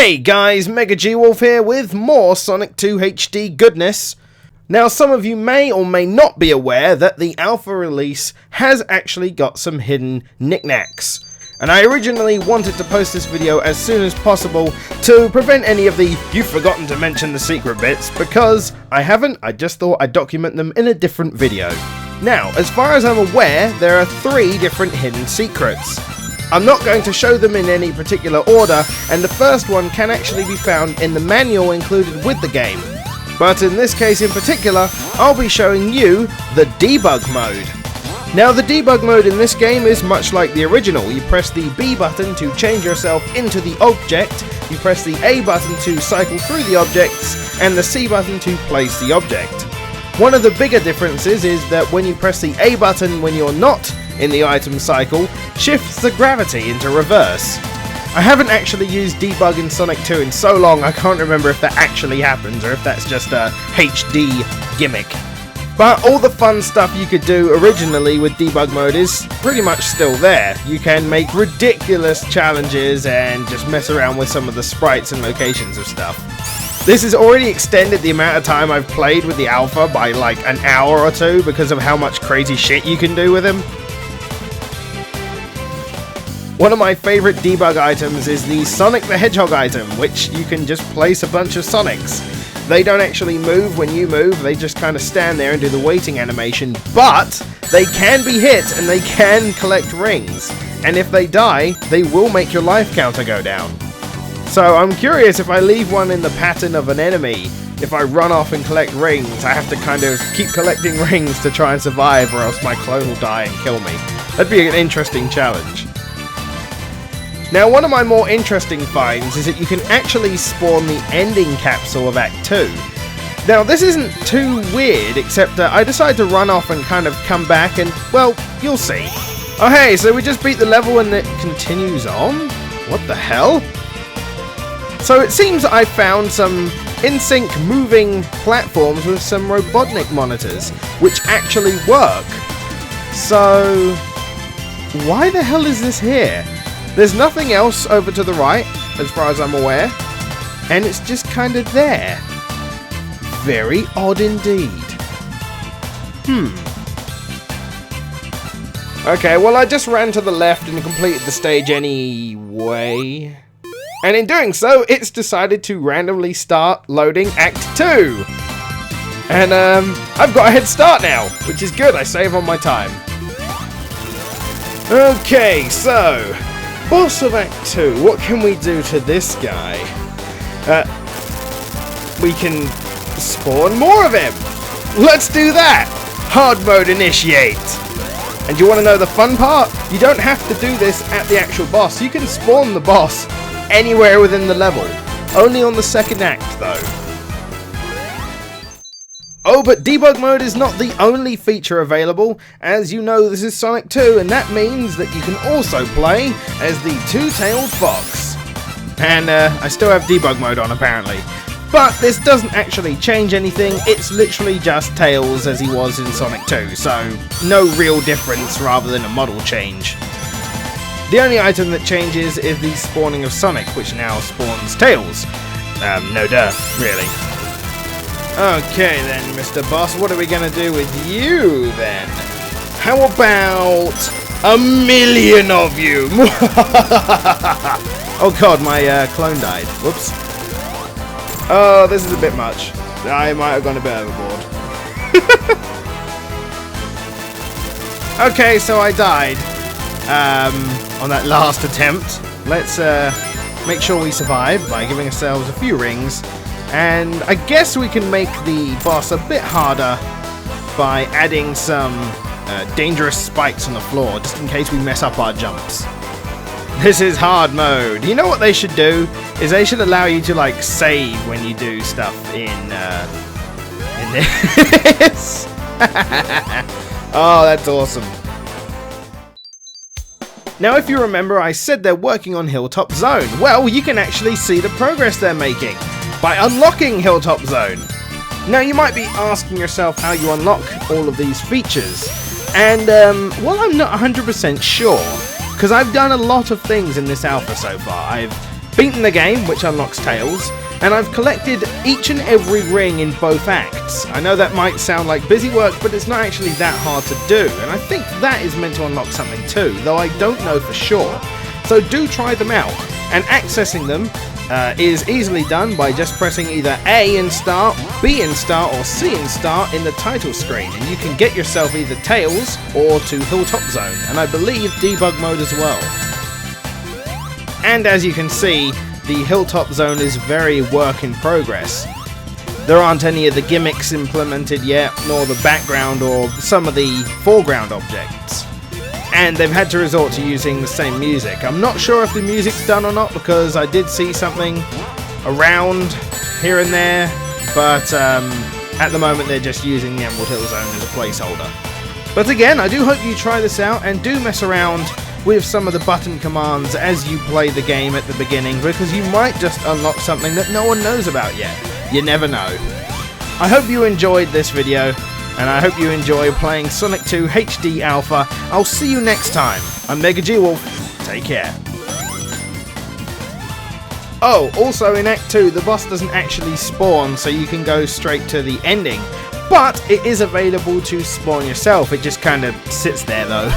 Hey guys, MegaGWolf here with more Sonic 2 HD goodness. Now some of you may or may not be aware that the alpha release has actually got some hidden knickknacks. And I originally wanted to post this video as soon as possible to prevent any of the "you've forgotten to mention the secret bits," because I haven't. I just thought I'd document them in a different video. Now, as far as I'm aware, there are 3 different hidden secrets. I'm not going to show them in any particular order, and the first one can actually be found in the manual included with the game. But in this case in particular, I'll be showing you the debug mode. Now the debug mode in this game is much like the original. You press the B button to change yourself into the object, you press the A button to cycle through the objects, and the C button to place the object. One of the bigger differences is that when you press the A button when you're not in the item cycle, shifts the gravity into reverse. I haven't actually used debug in Sonic 2 in so long I can't remember if that actually happens or if that's just a HD gimmick. But all the fun stuff you could do originally with debug mode is pretty much still there. You can make ridiculous challenges and just mess around with some of the sprites and locations of stuff. This has already extended the amount of time I've played with the alpha by like an hour or 2 because of how much crazy shit you can do with him. One of my favourite debug items is the Sonic the Hedgehog item, which you can just place a bunch of Sonics. They don't actually move when you move, they just kind of stand there and do the waiting animation, but they can be hit and they can collect rings. And if they die, they will make your life counter go down. So I'm curious, if I leave one in the pattern of an enemy, if I run off and collect rings, I have to kind of keep collecting rings to try and survive or else my clone will die and kill me. That'd be an interesting challenge. Now, one of my more interesting finds is that you can actually spawn the ending capsule of Act 2. Now, this isn't too weird, except I decided to run off and kind of come back and, well, you'll see. Oh hey, so we just beat the level and it continues on? What the hell? So it seems I found some in-sync moving platforms with some Robotnik monitors, which actually work. So, why the hell is this here? There's nothing else over to the right, as far as I'm aware, and it's just kind of there. Very odd indeed. Okay, well I just ran to the left and completed the stage anyway. And in doing so, it's decided to randomly start loading Act 2. And I've got a head start now, which is good, I save on my time. Okay, so boss of Act 2, what can we do to this guy? We can spawn more of him! Let's do that! Hard mode initiate! And you want to know the fun part? You don't have to do this at the actual boss. You can spawn the boss anywhere within the level. Only on the second act, though. Oh, but debug mode is not the only feature available. As you know, this is Sonic 2, and that means that you can also play as the two-tailed fox. And I still have debug mode on, apparently. But this doesn't actually change anything, it's literally just Tails as he was in Sonic 2, so no real difference rather than a model change. The only item that changes is the spawning of Sonic, which now spawns Tails. No duh, really. Okay then, Mr. Boss, what are we gonna do with you then? How about 1,000,000 of you? Oh god, my clone died. Whoops. Oh, this is a bit much. I might have gone a bit overboard. Okay, so I died on that last attempt. Let's make sure we survive by giving ourselves a few rings. And I guess we can make the boss a bit harder by adding some dangerous spikes on the floor, just in case we mess up our jumps. This is hard mode. You know what they should do? Is they should allow you to like save when you do stuff in this. Oh, that's awesome. Now, if you remember, I said they're working on Hilltop Zone. Well, you can actually see the progress they're making by unlocking Hilltop Zone. Now, you might be asking yourself how you unlock all of these features. And, well, I'm not 100% sure, because I've done a lot of things in this alpha so far. I've beaten the game, which unlocks Tails, and I've collected each and every ring in both acts. I know that might sound like busy work, but it's not actually that hard to do, and I think that is meant to unlock something too, though I don't know for sure. So do try them out, and accessing them is easily done by just pressing either A in Start, B in Start, or C in Start in the title screen, and you can get yourself either Tails or to Hilltop Zone, and I believe debug mode as well. And as you can see, the Hilltop Zone is very work in progress. There aren't any of the gimmicks implemented yet, nor the background or some of the foreground objects. And they've had to resort to using the same music. I'm not sure if the music's done or not, because I did see something around here and there, but at the moment they're just using the Emerald Hill Zone as a placeholder. But again, I do hope you try this out and do mess around with some of the button commands as you play the game at the beginning, because you might just unlock something that no one knows about yet. You never know. I hope you enjoyed this video, and I hope you enjoy playing Sonic 2 HD Alpha. I'll see you next time. I'm MegaGWolf. Take care. Oh, also in Act 2, the boss doesn't actually spawn, so you can go straight to the ending. But it is available to spawn yourself. It just kind of sits there though.